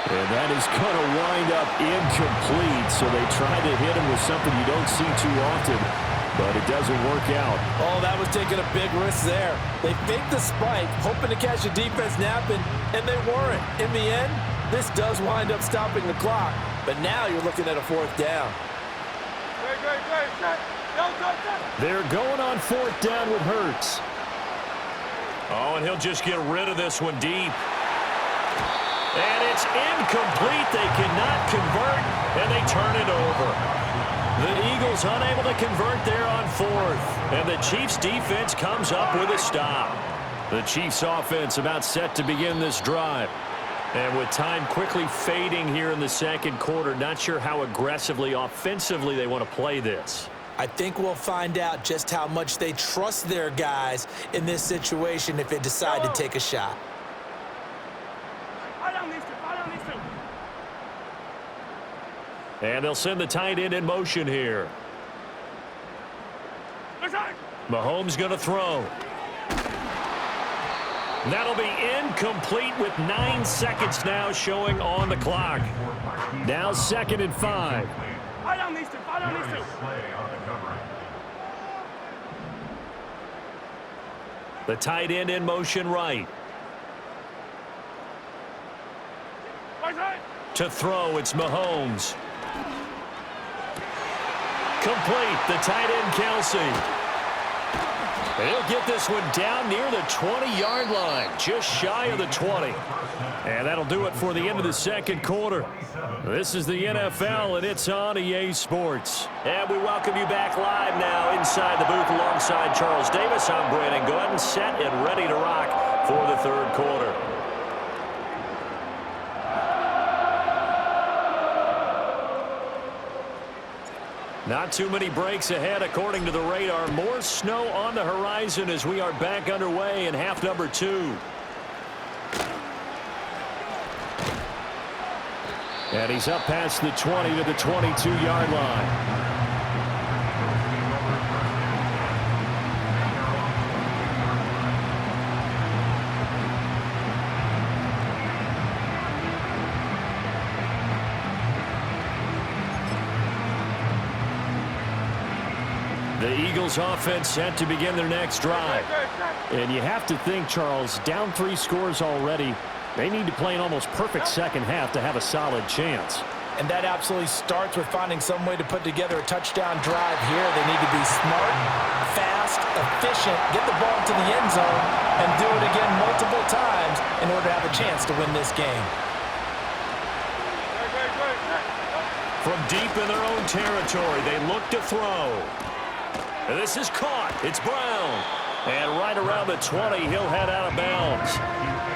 And that is going to wind up incomplete. So they tried to hit him with something you don't see too often, but it doesn't work out. Oh, that was taking a big risk there. They faked the spike, hoping to catch the defense napping, and they weren't. In the end, this does wind up stopping the clock. But now you're looking at a fourth down. They're going on fourth down with Hurts. Oh, and he'll just get rid of this one deep. And it's incomplete. They cannot convert, and they turn it over. The Eagles unable to convert there on fourth. And the Chiefs defense comes up with a stop. The Chiefs offense about set to begin this drive. And with time quickly fading here in the second quarter, not sure how aggressively, offensively they want to play this. I think we'll find out just how much they trust their guys in this situation if they decide to take a shot. And they'll send the tight end in motion here. Mahomes going to throw. That'll be incomplete with 9 seconds now showing on the clock. Now 2nd and 5. The tight end in motion right. To throw, it's Mahomes. Complete, the tight end Kelsey. He'll get this one down near the 20-yard line, just shy of the 20. And that'll do it for the end of the second quarter. This is the NFL, and it's on EA Sports. And we welcome you back live now inside the booth alongside Charles Davis. I'm Brandon Gooden, set and ready to rock for the third quarter. Not too many breaks ahead according to the radar. More snow on the horizon as we are back underway in half number 2. And he's up past the 20 to the 22-yard line. The Eagles offense set to begin their next drive. And you have to think, Charles, down 3 scores already. They need to play an almost perfect second half to have a solid chance. And that absolutely starts with finding some way to put together a touchdown drive here. They need to be smart, fast, efficient, get the ball to the end zone, and do it again multiple times in order to have a chance to win this game. From deep in their own territory, they look to throw. And this is caught. It's Brown. And right around the 20, he'll head out of bounds.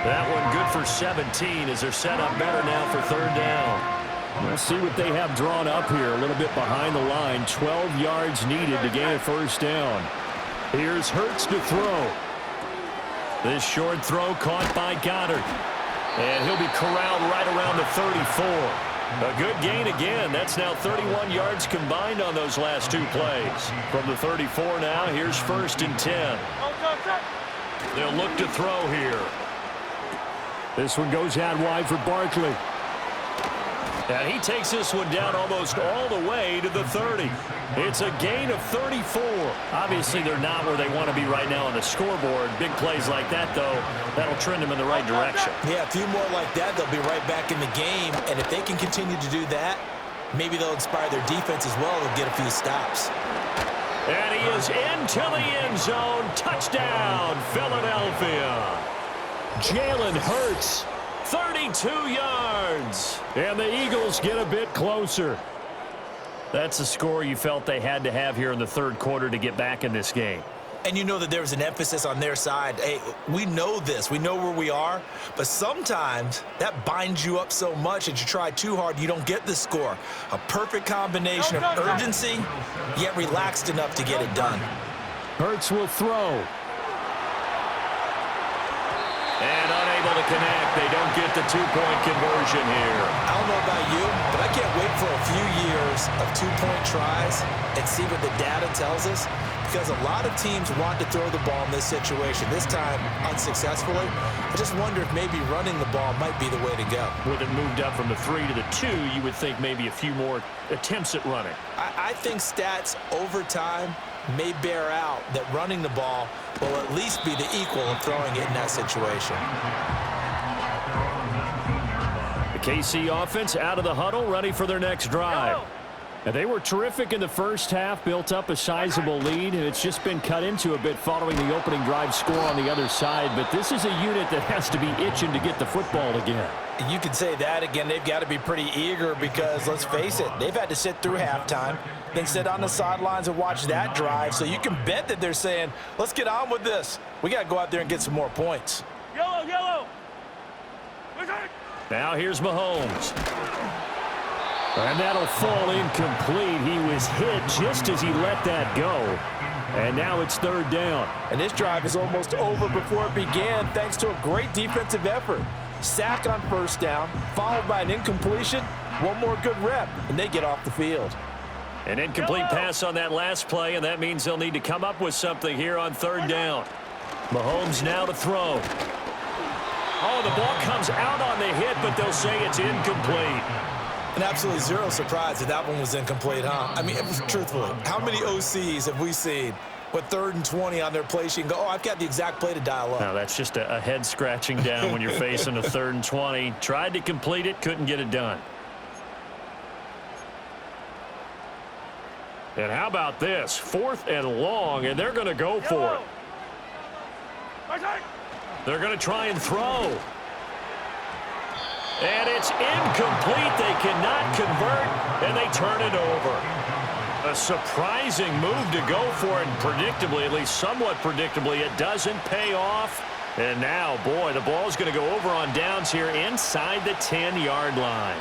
That one good for 17 as they're set up better now for third down. Let's see what they have drawn up here. A little bit behind the line. 12 yards needed to gain a first down. Here's Hurts to throw. This short throw caught by Goddard. And he'll be corralled right around the 34. A good gain again. That's now 31 yards combined on those last 2 plays. From the 34 now, here's 1st and 10. They'll look to throw here. This one goes out wide for Barkley. And he takes this one down almost all the way to the 30. It's a gain of 34. Obviously, they're not where they want to be right now on the scoreboard. Big plays like that, though, that'll trend them in the right direction. Yeah, a few more like that, they'll be right back in the game. And if they can continue to do that, maybe they'll inspire their defense as well. They'll get a few stops. And he is into the end zone. Touchdown, Philadelphia. Jalen Hurts. 32 yards. And the Eagles get a bit closer. That's the score you felt they had to have here in the third quarter to get back in this game. And you know that there was an emphasis on their side. Hey, we know this. We know where we are. But sometimes that binds you up so much that you try too hard, you don't get the score. A perfect combination of urgency, yet relaxed enough to get it done. Hurts will throw. And unable to connect. They don't get the 2-point conversion here. I don't know about you, but I can't wait for a few years of 2-point tries and see what the data tells us. because a lot of teams want to throw the ball in this situation. This time, unsuccessfully. I just wonder if maybe running the ball might be the way to go. With it moved up from the 3 to the 2, you would think maybe a few more attempts at running. I think stats over time may bear out that running the ball will at least be the equal of throwing it in that situation. The KC offense out of the huddle, ready for their next drive. And they were terrific in the first half, built up a sizable lead, and it's just been cut into a bit following the opening drive score on the other side. But this is a unit that has to be itching to get the football again. You can say that again. They've got to be pretty eager because, let's face it, they've had to sit through halftime, then sit on the sidelines and watch that drive. So you can bet that they're saying, let's get on with this. We got to go out there and get some more points. Yellow, yellow. Now here's Mahomes. And that'll fall incomplete. He was hit just as he let that go. And now it's third down. And this drive is almost over before it began thanks to a great defensive effort. Sack on first down, followed by an incompletion. One more good rep, and they get off the field. An incomplete pass on that last play, and that means they'll need to come up with something here on third down. Mahomes now to throw. Oh, the ball comes out on the hit, but they'll say it's incomplete. And absolutely zero surprise that that one was incomplete, huh? I mean, truthfully, how many OCs have we seen with 3rd and 20 on their play sheet and go, oh, I've got the exact play to dial up? No, that's just a head scratching down when you're facing a 3rd and 20. Tried to complete it, couldn't get it done. And how about this? 4th and long, and they're going to go for it. They're going to try and throw. And it's incomplete. They cannot convert, and they turn it over. A surprising move to go for it, and predictably, at least somewhat predictably, it doesn't pay off. And now, boy, the ball's going to go over on downs here inside the 10-yard line.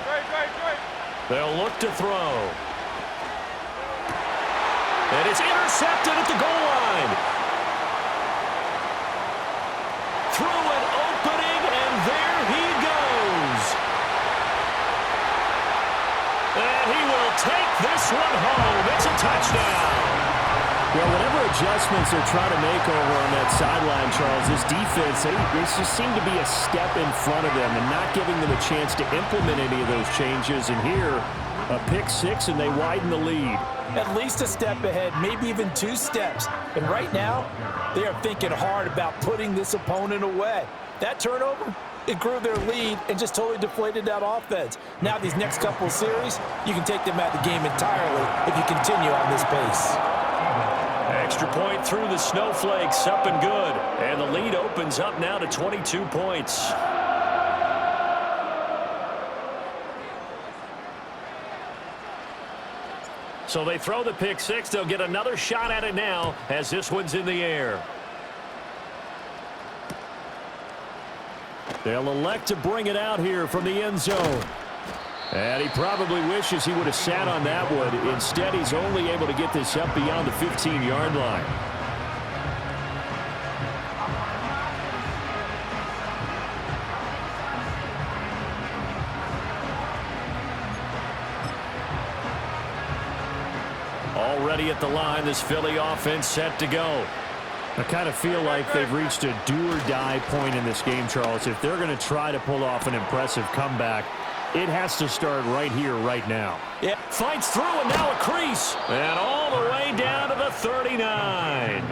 They'll look to throw. And it's intercepted at the goal line. Through an opening, and there he goes. And he will take this one home. It's a touchdown. Well, whatever adjustments they're trying to make over on that sideline, Charles, this defense, they just seem to be a step in front of them and not giving them a chance to implement any of those changes. And here, a pick 6, and they widen the lead. At least a step ahead, maybe even 2 steps. And right now, they are thinking hard about putting this opponent away. That turnover, it grew their lead and just totally deflated that offense. Now these next couple of series, you can take them out of the game entirely if you continue on this pace. Extra point through the snowflakes, up and good. And the lead opens up now to 22 points. So they throw the pick 6. They'll get another shot at it now as this one's in the air. They'll elect to bring it out here from the end zone. And he probably wishes he would have sat on that one. Instead, he's only able to get this up beyond the 15-yard line. Already at the line, this Philly offense set to go. I kind of feel like they've reached a do-or-die point in this game, Charles. If they're going to try to pull off an impressive comeback, it has to start right here, right now. Yeah. Fights through, and now a crease. And all the way down to the 39.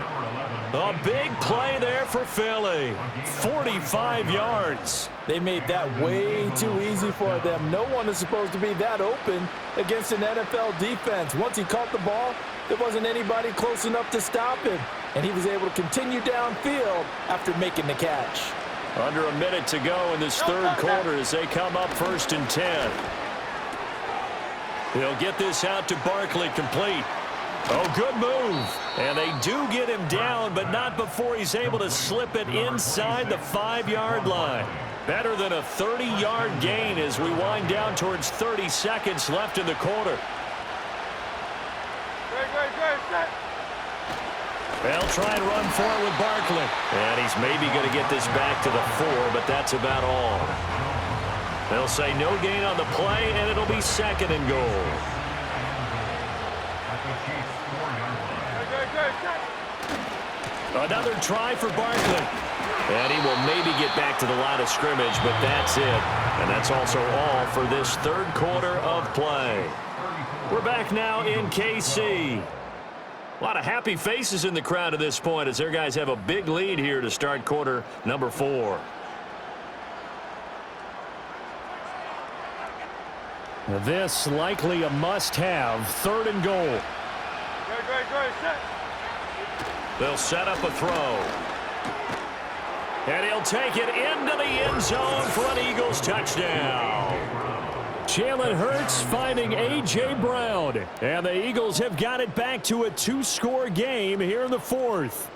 A big play there for Philly. 45 yards. They made that way too easy for them. No one is supposed to be that open against an NFL defense. Once he caught the ball, there wasn't anybody close enough to stop him. And he was able to continue downfield after making the catch. Under a minute to go in this third quarter as they come up 1st and 10. He'll get this out to Barkley, complete. Oh, good move. And they do get him down, but not before he's able to slip it inside the 5-yard line. Better than a 30-yard gain as we wind down towards 30 seconds left in the quarter. They'll try and run for it with Barkley. And he's maybe going to get this back to the 4, but that's about all. They'll say no gain on the play, and it'll be 2nd and goal. Another try for Barkley. And he will maybe get back to the line of scrimmage, but that's it. And that's also all for this third quarter of play. We're back now in KC. A lot of happy faces in the crowd at this point as their guys have a big lead here to start quarter number 4. This likely a must-have, 3rd and goal. They'll set up a throw. And he'll take it into the end zone for an Eagles touchdown. Jalen Hurts finding A.J. Brown. And the Eagles have got it back to a 2-score game here in the 4th.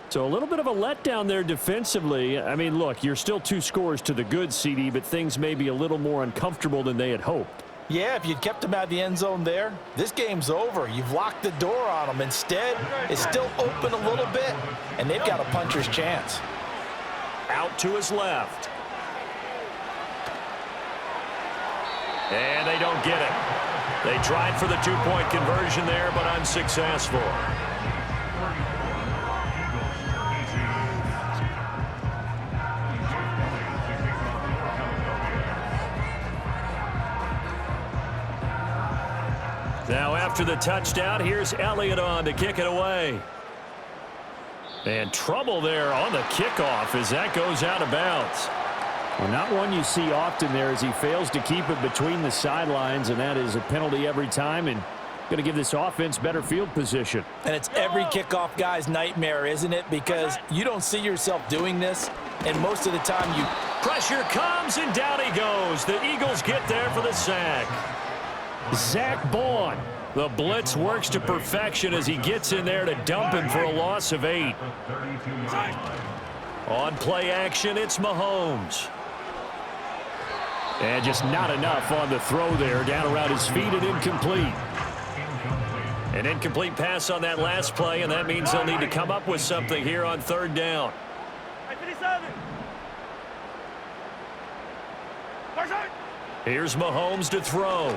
So a little bit of a letdown there defensively. I mean, look, you're still 2 scores to the good, CD, but things may be a little more uncomfortable than they had hoped. Yeah, if you'd kept him out of the end zone there, this game's over. You've locked the door on him. Instead, it's still open a little bit, and they've got a puncher's chance. Out to his left. And they don't get it. They tried for the 2-point conversion there, but unsuccessful. Now after the touchdown, here's Elliott on to kick it away. And trouble there on the kickoff as that goes out of bounds. Well, not one you see often there as he fails to keep it between the sidelines, and that is a penalty every time and going to give this offense better field position. And it's every kickoff guy's nightmare, isn't it? Because you don't see yourself doing this, and most of the time you... Pressure comes, and down he goes. The Eagles get there for the sack. Zach Bond. The blitz works to perfection as he gets in there to dump him for a loss of 8. On play action, it's Mahomes. And just not enough on the throw there. Down around his feet and incomplete. An incomplete pass on that last play, and that means they'll need to come up with something here on 3rd down. Here's Mahomes to throw.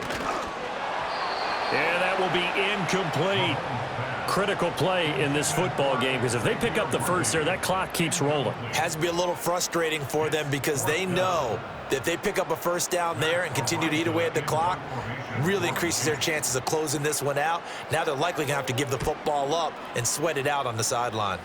And that will be incomplete. Critical play in this football game because if they pick up the first there, that clock keeps rolling. Has to be a little frustrating for them because they know that if they pick up a first down there and continue to eat away at the clock, really increases their chances of closing this one out. Now they're likely going to have to give the football up and sweat it out on the sideline.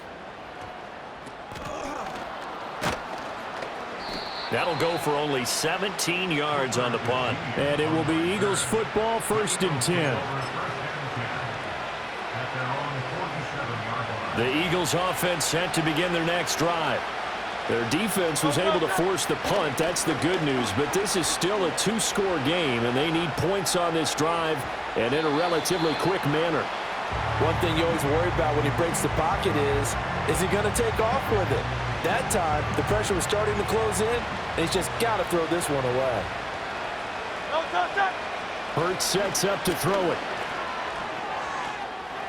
That'll go for only 17 yards on the punt. And it will be Eagles football, 1st and 10. The Eagles offense set to begin their next drive. Their defense was able to force the punt. That's the good news. But this is still a 2-score game, and they need points on this drive and in a relatively quick manner. One thing you always worry about when he breaks the pocket is he going to take off with it? That time, the pressure was starting to close in, and he's just got to throw this one away. Hurts sets up to throw it.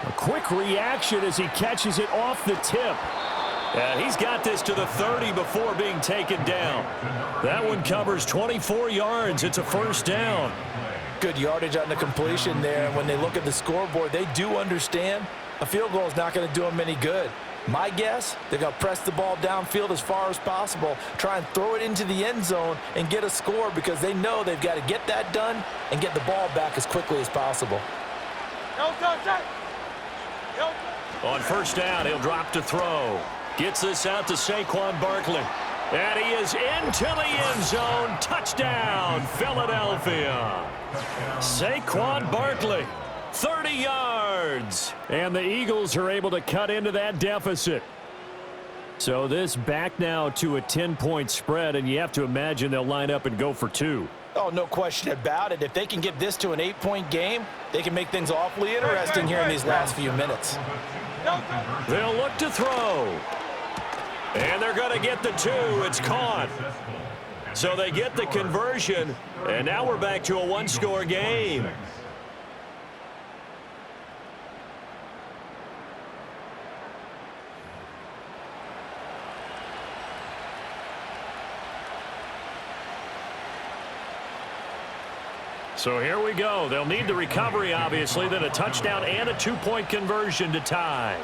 A quick reaction as he catches it off the tip. And he's got this to the 30 before being taken down. That one covers 24 yards. It's a 1st down. Good yardage on the completion there. And when they look at the scoreboard, they do understand a field goal is not going to do them any good. My guess, they're going to press the ball downfield as far as possible, try and throw it into the end zone and get a score because they know they've got to get that done and get the ball back as quickly as possible. On 1st down, he'll drop to throw. Gets this out to Saquon Barkley. And he is into the end zone. Touchdown, Philadelphia. Saquon Barkley, 30 yards. And the Eagles are able to cut into that deficit. So this back now to a 10-point spread, and you have to imagine they'll line up and go for 2. Oh, no question about it. If they can get this to an 8-point game, they can make things awfully interesting here in these last few minutes. They'll look to throw. And they're going to get the 2. It's caught. So they get the conversion, and now we're back to a 1-score game. So here we go. They'll need the recovery, obviously, then a touchdown and a 2-point conversion to tie.